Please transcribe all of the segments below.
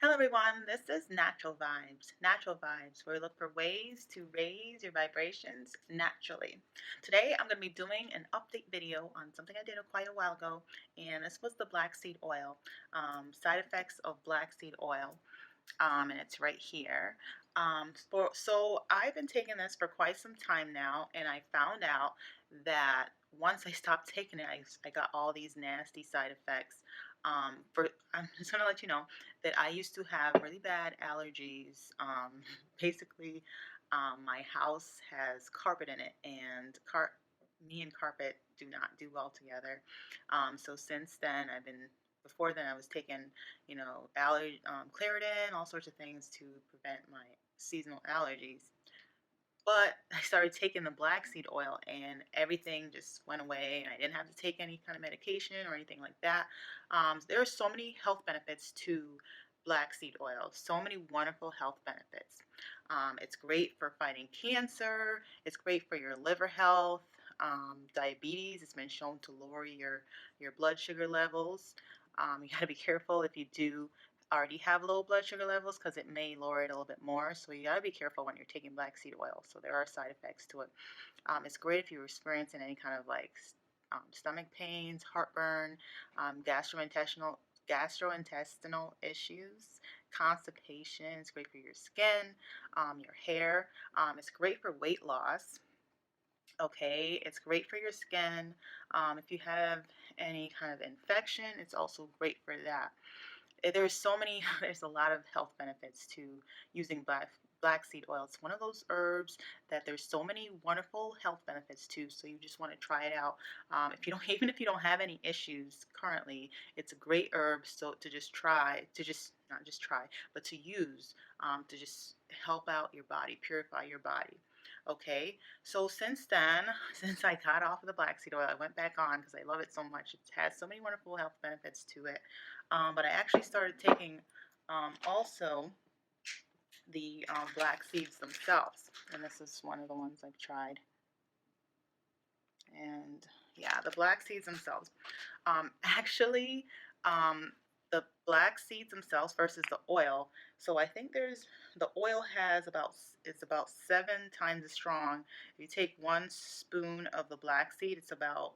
Hello everyone, this is Natural Vibes. Natural Vibes, where we look for ways to raise your vibrations naturally. Today I'm going to be doing an update video on something I did quite a while ago, and this was the black seed oil. Side effects of black seed oil, and it's right here. So I've been taking this for quite some time now, and I found out that once I stopped taking it, I got all these nasty side effects. I'm just gonna let you know that I used to have really bad allergies. Basically, my house has carpet in it, and me and carpet do not do well together. So since then, before then I was taking, Claritin, all sorts of things to prevent my seasonal allergies. But I started taking the black seed oil and everything just went away, and I didn't have to take any kind of medication or anything like that. There are so many health benefits to black seed oil, so many wonderful health benefits. It's great for fighting cancer, it's great for your liver health, diabetes. It's been shown to lower your blood sugar levels. You got to be careful if you do already have low blood sugar levels because it may lower it a little bit more. So you got to be careful when you're taking black seed oil. So there are side effects to it. It's great if you're experiencing any kind of stomach pains, heartburn, gastrointestinal issues, constipation. It's great for your skin, your hair. It's great for weight loss. Okay, it's great for your skin. If you have any kind of infection, it's also great for that. There's so many, there's a lot of health benefits to using black seed oil. It's one of those herbs that there's so many wonderful health benefits to, so you just want to try it out. If you don't even if you don't have any issues currently, it's a great herb. So to just try, to just not just try, but to use, to just help out your body, purify your body. Okay, so since then, since I got off of the black seed oil, I went back on because I love it so much. It has so many wonderful health benefits to it. But I actually started taking also the black seeds themselves, and this is one of the ones I've tried. And yeah, the black seeds themselves. Actually, the black seeds themselves versus the oil. So I think the oil has it's about 7 times as strong. If you take 1 spoon of the black seed, it's about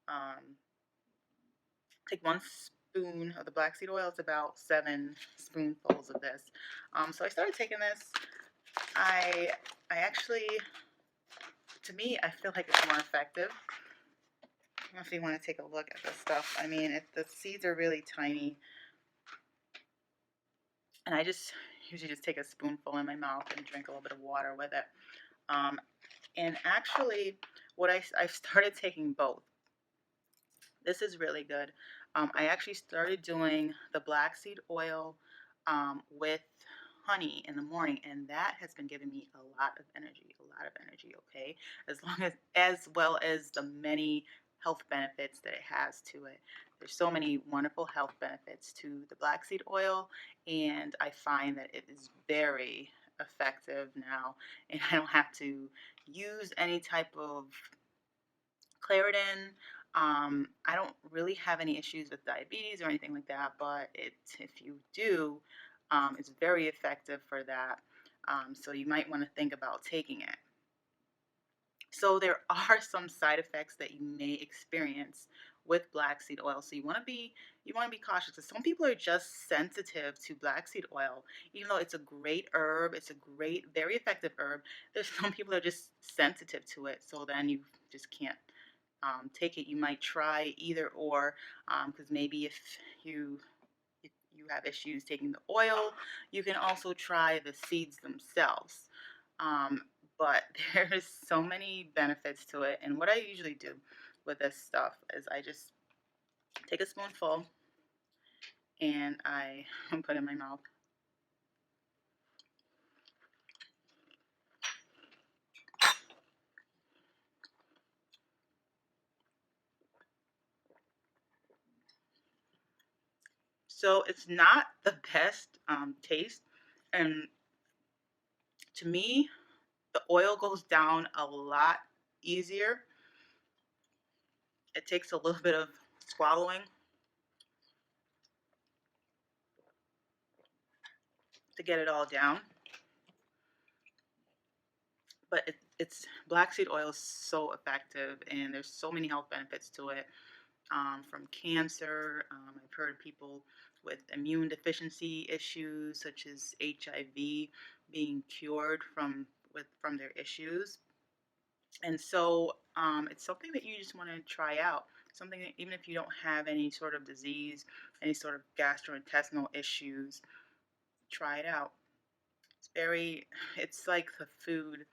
um, take 1 spoon of the black seed oil. It's about 7 spoonfuls of this. So I started taking this. I I actually, to me, I feel like it's more effective. I don't know if you want to take a look at this stuff. I mean, the seeds are really tiny, and I just usually just take a spoonful in my mouth and drink a little bit of water with it. Um, and actually, I've started taking both. This is really good. I actually started doing the black seed oil with honey in the morning, and that has been giving me a lot of energy, a lot of energy. Okay, as well as the many health benefits that it has to it. There's so many wonderful health benefits to the black seed oil, and I find that it is very effective now, and I don't have to use any type of Claritin. I don't really have any issues with diabetes or anything like that, but if you do, it's very effective for that. So you might want to think about taking it. So there are some side effects that you may experience with black seed oil. So you want to be cautious. Because some people are just sensitive to black seed oil, even though it's a great herb. It's a great, very effective herb. There's some people that are just sensitive to it. So then you just can't take it. You might try either or, because maybe if you have issues taking the oil, you can also try the seeds themselves. Um, but there's so many benefits to it. And what I usually do with this stuff is I just take a spoonful and I put it in my mouth. So it's not the best taste, and to me, the oil goes down a lot easier. It takes a little bit of swallowing. get it all down. But it's black seed oil is so effective, and there's so many health benefits to it. From cancer, I've heard people with immune deficiency issues such as HIV being cured from their issues. And so it's something that you just want to try out. Something that even if you don't have any sort of disease, any sort of gastrointestinal issues, try it out. It's like the food.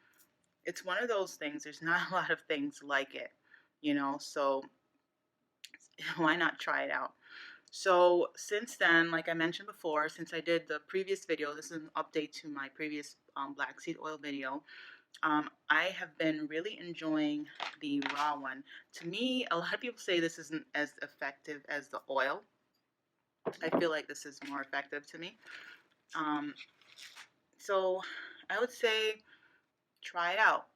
It's one of those things. There's not a lot of things like it, so why not try it out? So since then, like I mentioned before, since I did the previous video, this is an update to my previous black seed oil video. I have been really enjoying the raw one. To me, a lot of people say this isn't as effective as the oil. I feel like this is more effective to me. Um, so I would say try it out.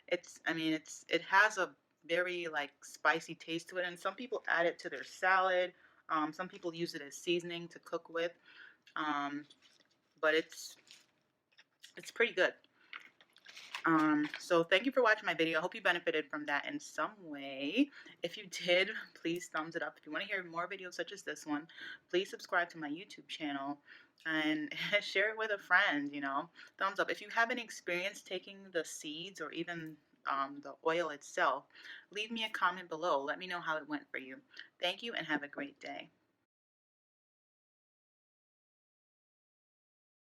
It has a very like spicy taste to it, and some people add it to their salad. Some people use it as seasoning to cook with. Um, but it's pretty good. So thank you for watching my video. I hope you benefited from that in some way. If you did, please thumbs it up. If you want to hear more videos such as this one, please subscribe to my YouTube channel and share it with a friend, Thumbs up. If you have any experience taking the seeds or even the oil itself, leave me a comment below. Let me know how it went for you. Thank you and have a great day.